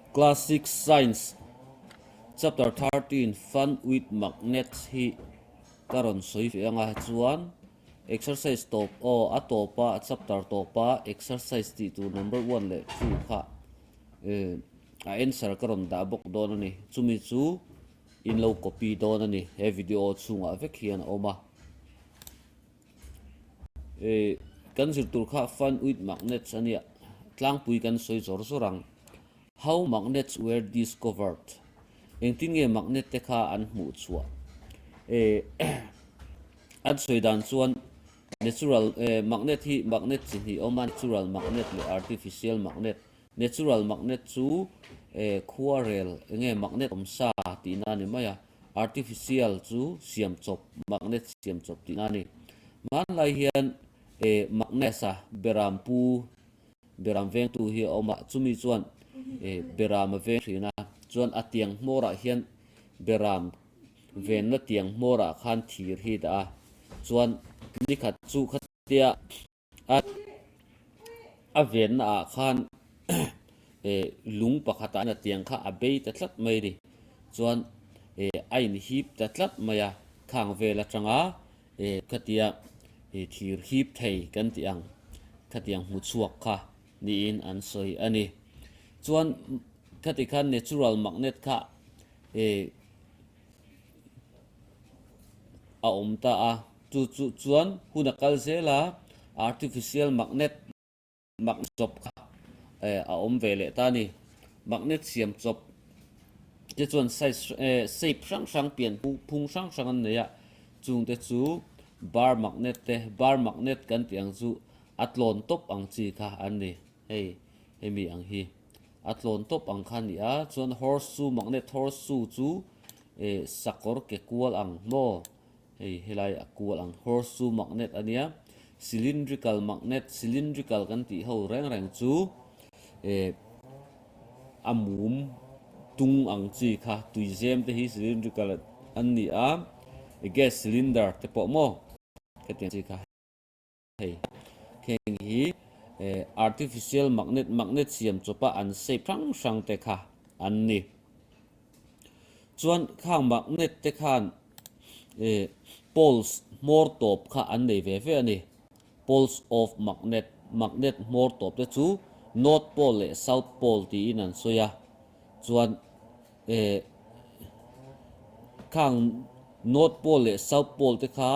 Classic Science Chapter 13 Fun with Magnets hi karon soi fi anga chuan exercise top o atopa chapter topa exercise ti tu number 1 le 2 kha a answer karon da bok don ani chumi chu in lo copy don ani he video chunga vek hian oma kan zir tur kha fun with magnets ania tlang pui kan soi zor zorang how magnets were discovered engtin nge magnet te kha an hmu chua an soi dan chuan natural magnet hi magnet chi hi oma natural magnet le artificial magnet natural magnet chu quarrel nge magnet omsa ti na ni maya artificial chu siam chop magnet siam chop ti na ni man lai hian magnet sa beram veng tu hi oma chumi chuan beram veng thina chuan atiang mora hian beram ven na tiang mora khan thir hi da chuan ni khat chu khatia a ven na khan lung pakhata na tiang kha abei ta tlat mai ri chuan ain hip ta tlat maya khang vela tanga khatia thir hip thei kan tiang khatiang mu chuak kha ni in an soi ani chuan khati khan natural magnet kha a omta a chuan hunakal zela artificial magnet chop kha a om vele ta ni magnet siam chop te chuan size shape sang pian phung sang an neya chung te chu bar magnet kan tiang chu atlon top ang chi kha an ni hemi ang hi atlon top ang khan ni a chuan horseshoe magnet horseshoe chu sakor ke kual ang mo helai a kual ang horseshoe magnet ania cylindrical kan ti ho reng chu amum tung ang chi kha tuizem te hi cylindrical an ni a gas cylinder te po mo ke tiang chi kha kheng hi artificial magnet siam chopa an shape sang te kha an ni chuan khang magnet te khan poles more top kha an nei ve ani poles of magnet more top te chu north pole le south pole ti in an soya chuan khang north pole le south pole te kha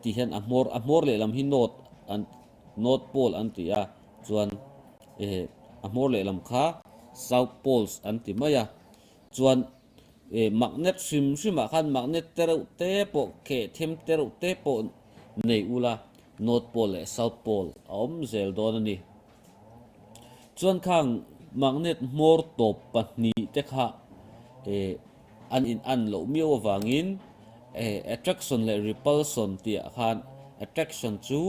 ti hian amor le lam hi north pole an ti a chuan amor le lam kha south poles an ti maya chuan magnet sim khan magnet te po ke them te po nei ula north pole le south pole om zel don ani chuan khang magnet more top pahni te kha an lo miaw wangin attraction le repulsion ti khan attraction chu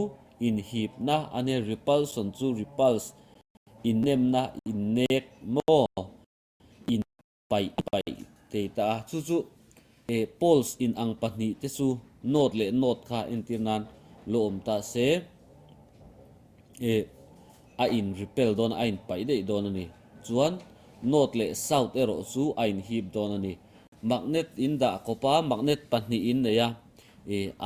in hip na ane repulsion chu repulse in nem na in nek mo in pai te ta chu poles in ang pahni te chu node kha in tirnan lo om ta se a in repel don a in pai dei don ani chuan north le south ero chu a in hip don ani magnet in da kopa magnet pahni in neya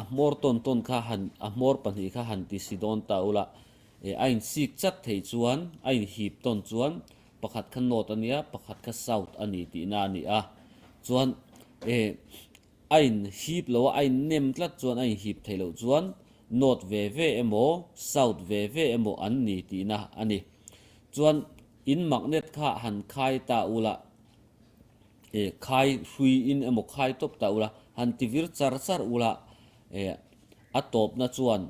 a mor ton kha han a mor pahni kha han ti sidon ta ula a in sik chat thei chuan a in hip ton chuan pakhat khan north ania pakhat kha south ani ti na ni a chuan a in hip lo a in nem tlat chuan a in hip thei lo chuan north ve emo south ve emo an ni ti na ani chuan in magnet kha han khai ta ula khai hui in emo khai top ta ula han tivir char ula a top na chuan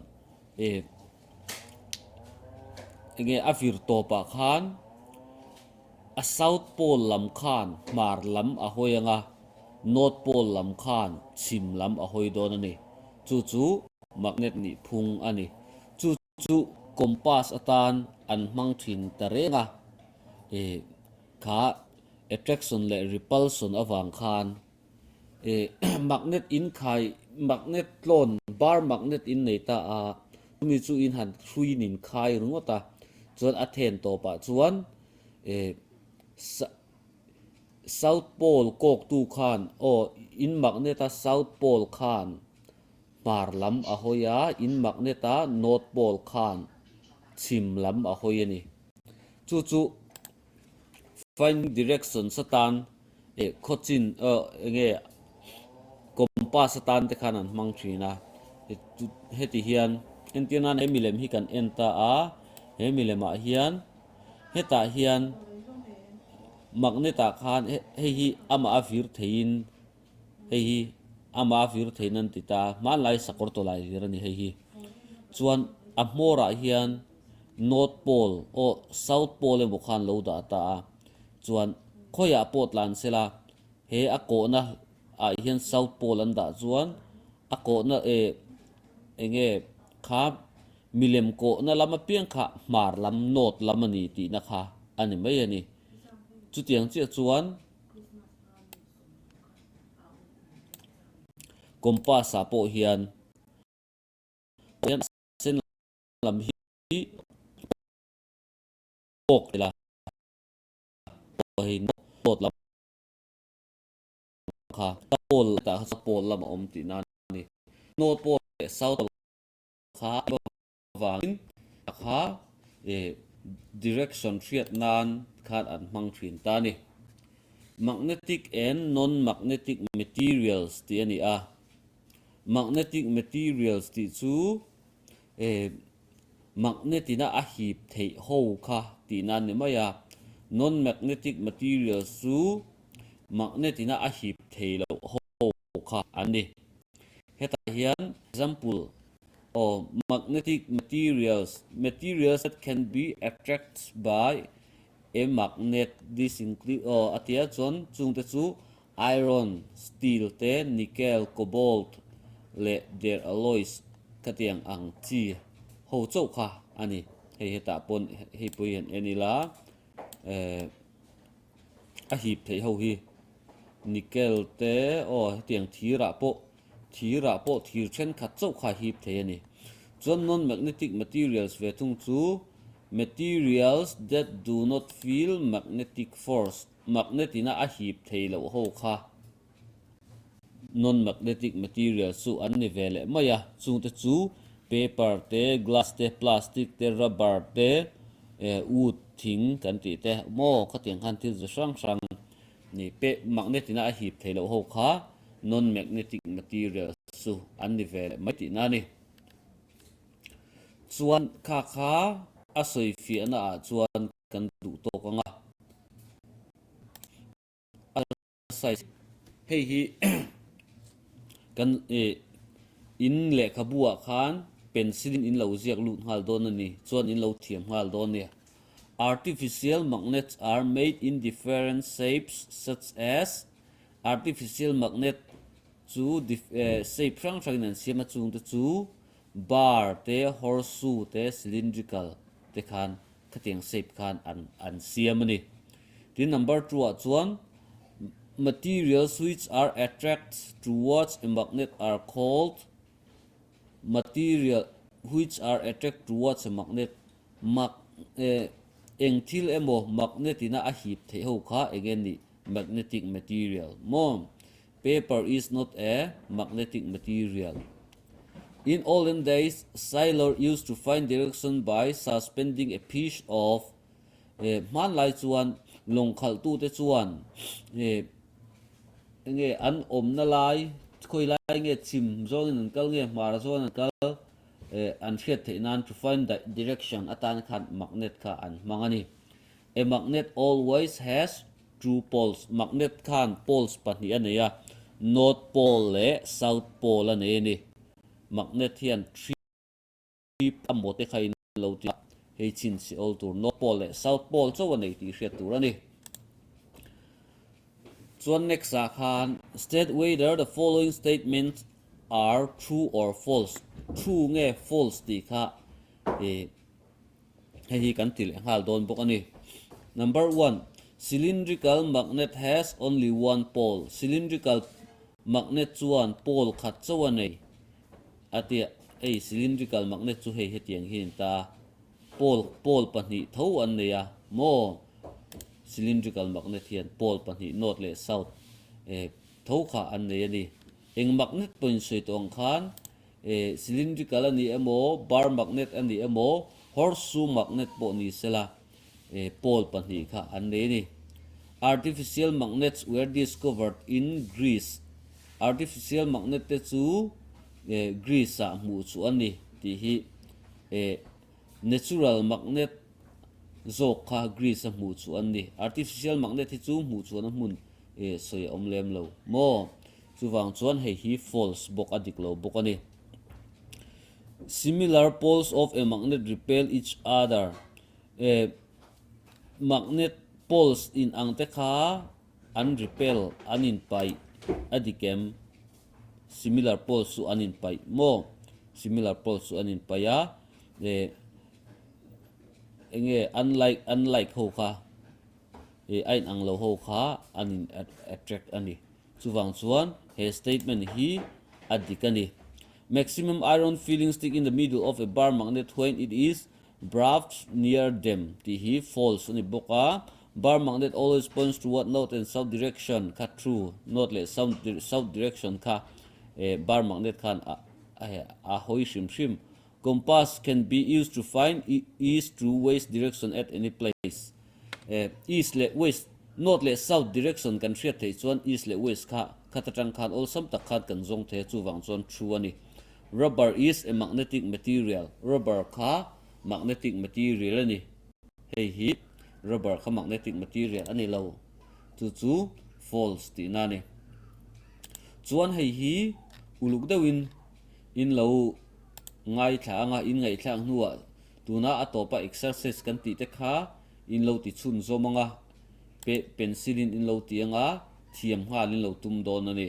nge a vir topa khan a south pole lam khan mar lam a hoyanga north pole lam khan chim lam a hoi don ani chu magnet ni phung ani chu compass atan an mang thin tarenga kha attraction le repulsion awang khan magnet in khai magnet tlon bar magnet in nei ta a mi chu in han thui nin khai rungota chuan a then to pa chuan South Pole kok tu khan o in magneta South Pole khan par lam a hoya in magneta North Pole khan chim lam a hoya ni chu chu find direction satan e khochin nge compass satan te khan an mang thina heti hian entianan emilem hi kan enta a emilem a hian heta hian magneta khan hi ama avir thein hi ama avir theinan tita man lai sakor to lai rirani hi chuan a hmora hian North Pole o South Pole mo khan lo da ta chuan khoya potlan sela he a ko na a hian South Pole an da chuan a ko na enge kha milem ko na lama piang kha mar lam North lam ani ti na kha ani mai ani chu tiang che chuan compass a po hian sen lam hi ok la hi North lam kha pol ta pol lam om ti na ni North Pole South kha wangin kha direction triat nan khan an mang thin ta ni magnetic and non-magnetic materials ti ani a magnetic materials ti chu magnetina a hip thei ho kha ti nan ni maya non-magnetic materials chu magnetina a hip thei lo ho kha ani heta hian example of magnetic materials that can be attracted by a magnet. This include atia chon chung te chu iron, steel te nickel, cobalt le their alloys katiang ang chi ho chau kha ani heta pon hei poin enila a hip thei ho hi nickel te tiang thira po thir chen khat chau kha hip thei ani chon non magnetic materials ve tung chu materials that do not feel magnetic force magnetina a hip thei lo ho kha non magnetic materials su an ni vele maya chung te chu paper te glass te plastic te rubber te wood thing kan ti te mo khatiang khan thil zu sang sang ni pe magnetina a hip thei lo ho kha non magnetic materials su an ni vele mai ti na ni chuan kha a soi fi ana chuan kan du to kanga sai hei hi kan in le khabua khan pencilin in lo ziak lut hal don ani chuan in lo thiam hal don ne artificial magnets are made in different shapes such as artificial magnet chu shape sang sang nan siama chung te chu bar te horseshoe te cylindrical te khan khatiang shape khan an siam ani tin number 2 a chuan materials which are attracted towards a magnet are called material which are attracted towards a magnet engthil emo magnetina a hip thei ho kha again ni magnetic material mom paper is not a magnetic material. In olden days, sailors used to find direction by suspending a piece of man lai chuan long khal tu te chuan nge an om na lai khoi lai nge chim zong in kal nge mar zong kal an hriat theinan to find the direction atan khan magnet kha an mangani a magnet always has two poles magnet khan poles pahni ania north pole le south pole ane ni magnet hian three amote khain lo ti hei chin si ol tur north pole le south pole chaw nei ti hriat tur ani chuan next a khan state whether the following statements are true or false true nge false ti kha hei kan til hal don bok ani number 1 cylindrical magnet has only one pole cylindrical magnet chuan pole khat chaw nei atia cylindrical magnet chu hetiang hin ta pole pahnih tho an neya mo cylindrical magnet hian pole pahnih north le south tho kha an nei ani eng magnet point soi tong khan cylindrical ani emo bar magnet ani emo horseshoe magnet po ni sela pole pahnih kha an nei ni artificial magnets were discovered in Greece artificial magnet te chu Greece a mu chu ani ti hi natural magnet zok kha Greece a mu chu ani artificial magnet hi chu mu chu na mun soi omlem lo mo chuwang chuan hei hi false bok adik lo bok ani similar poles of a magnet repel each other magnet poles in ang te kha an repel anin pai adikem similar poles su anin pai mo similar poles su anin pai ya enge unlike ho kha ain ang lo ho kha anin attract ani chuwang chuan he statement hi adikani maximum iron filling stick in the middle of a bar magnet when it is wrapped near them ti hi false ani boka bar magnet always points toward north and south direction kha true north le south direction kha bar magnet khan a hoi shim compass can be used to find east to west direction at any place east le west north le south direction kan hriat thei chuan east le west kha khatatang khan all sam tak khat kan zong the chuwang chuan true ani rubber is a magnetic material rubber kha magnetic material ani hei hi rubber kha magnetic material ani lo chu false ti na ni chuan hei hi uluk dawin in lo ngai thanga in ngai thlang nuwa tuna atopa exercise kan ti te kha in lo ti chun zomanga pencilin in lo ti anga thiam hal in lo tum don ani